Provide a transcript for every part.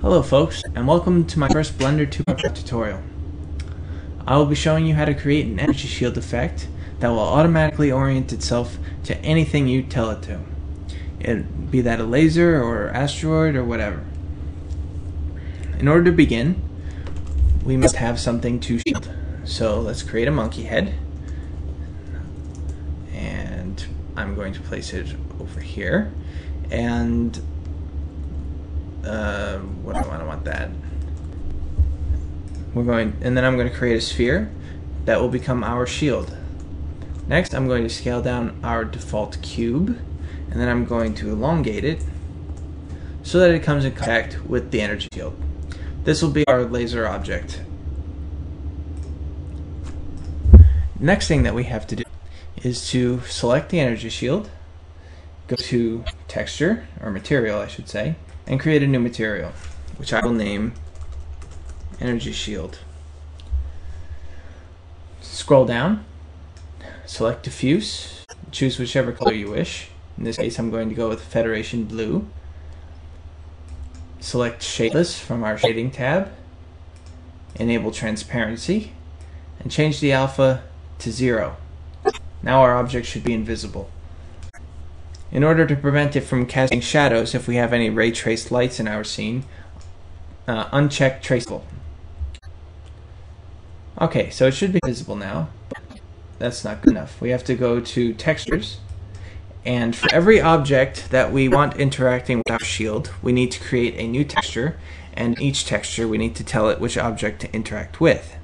Hello folks, and welcome to my first Blender 2.5 tutorial. I will be showing you how to create an energy shield effect that will automatically orient itself to anything you tell it to. Be that a laser or asteroid or whatever. In order to begin, we must have something to shield. So let's create a monkey head. And I'm going to place it over here. And what do I want that? And then I'm going to create a sphere that will become our shield. Next, I'm going to scale down our default cube, and then I'm going to elongate it so that it comes in contact with the energy shield. This will be our laser object. Next thing that we have to do is to select the energy shield, go to texture, or material I should say, and create a new material, which I will name energy shield. Scroll down, select diffuse, choose whichever color you wish. In this case I'm going to go with Federation blue. Select shadeless from our shading tab, enable transparency, and change the alpha to 0. Now our object should be invisible. In order to prevent it from casting shadows if we have any ray traced lights in our scene, uncheck traceable. Okay, so it should be visible now, but that's not good enough. We have to go to textures, and for every object that we want interacting with our shield, we need to create a new texture, and each texture we need to tell it which object to interact with.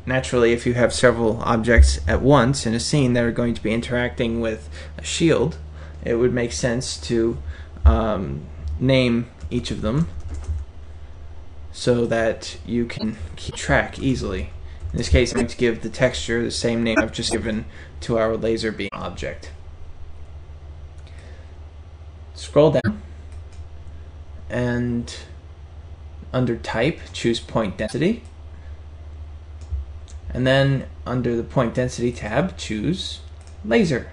Naturally, if you have several objects at once in a scene that are going to be interacting with a shield, it would make sense to name each of them so that you can keep track easily. In this case, I'm going to give the texture the same name I've just given to our laser beam object. Scroll down, and under type, choose point density. And then under the point density tab, choose laser,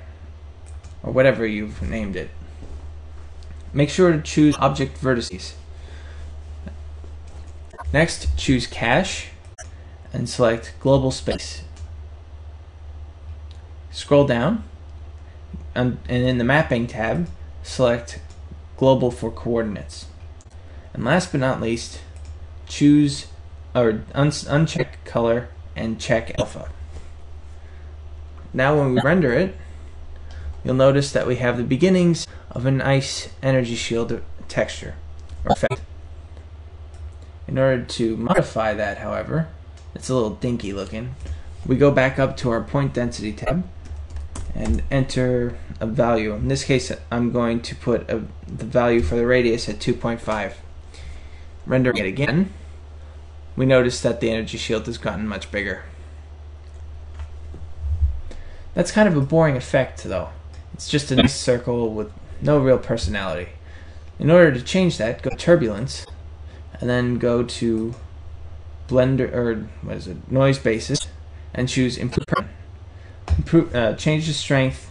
or whatever you've named it. Make sure to choose object vertices. Next, choose cache and select global space. Scroll down, and in the mapping tab, select global for coordinates. And last but not least, choose uncheck color and check alpha. Now when we render it, you'll notice that we have the beginnings of a nice energy shield texture or effect. In order to modify that, however, it's a little dinky looking. We go back up to our point density tab and enter a value. In this case, I'm going to put the value for the radius at 2.5. Rendering it again, we notice that the energy shield has gotten much bigger. That's kind of a boring effect though. It's just a nice circle with no real personality. In order to change that, go to Turbulence, and then go to Blender, or what is it, Noise Basis, and choose Improve. Change the strength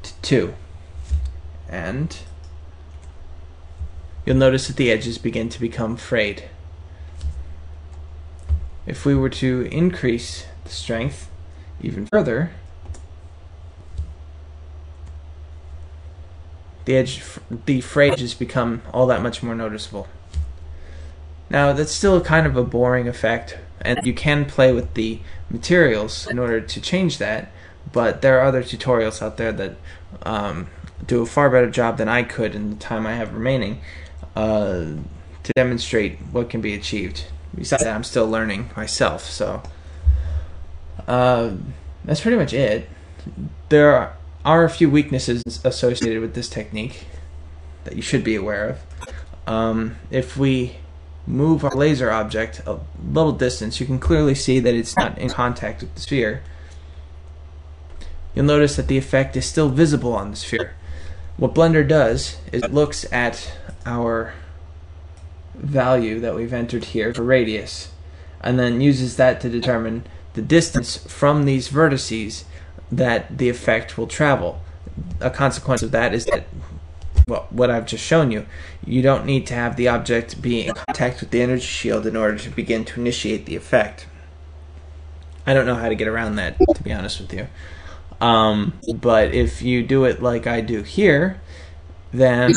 to 2, and you'll notice that the edges begin to become frayed. If we were to increase the strength even further, the frayed edges become all that much more noticeable. Now that's still kind of a boring effect, and you can play with the materials in order to change that, but there are other tutorials out there that do a far better job than I could in the time I have remaining to demonstrate what can be achieved. Besides that, I'm still learning myself, so that's pretty much it. There are a few weaknesses associated with this technique that you should be aware of. If we move our laser object a little distance, you can clearly see that it's not in contact with the sphere. You'll notice that the effect is still visible on the sphere. What Blender does is it looks at our value that we've entered here for radius, and then uses that to determine the distance from these vertices that the effect will travel. A consequence of that is that well, what I've just shown you. You don't need to have the object be in contact with the energy shield in order to begin to initiate the effect. I don't know how to get around that, to be honest with you. But if you do it like I do here, then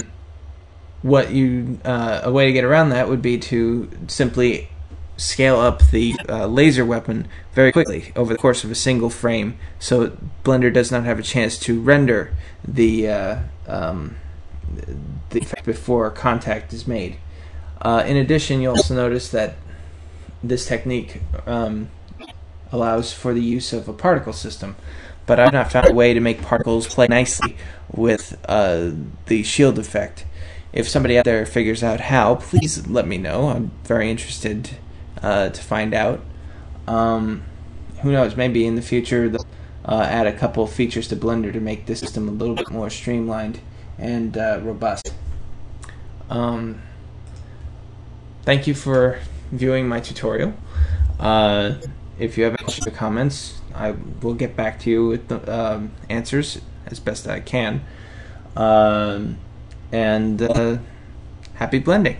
a way to get around that would be to simply scale up the laser weapon very quickly over the course of a single frame, so Blender does not have a chance to render the effect before contact is made. In addition, you'll also notice that this technique allows for the use of a particle system, but I've not found a way to make particles play nicely with the shield effect. If somebody out there figures out how, please let me know. I'm very interested to find out. Who knows, maybe in the future they'll add a couple of features to Blender to make this system a little bit more streamlined and robust. Thank you for viewing my tutorial. If you have any questions or comments, I will get back to you with the answers as best I can. And happy blending.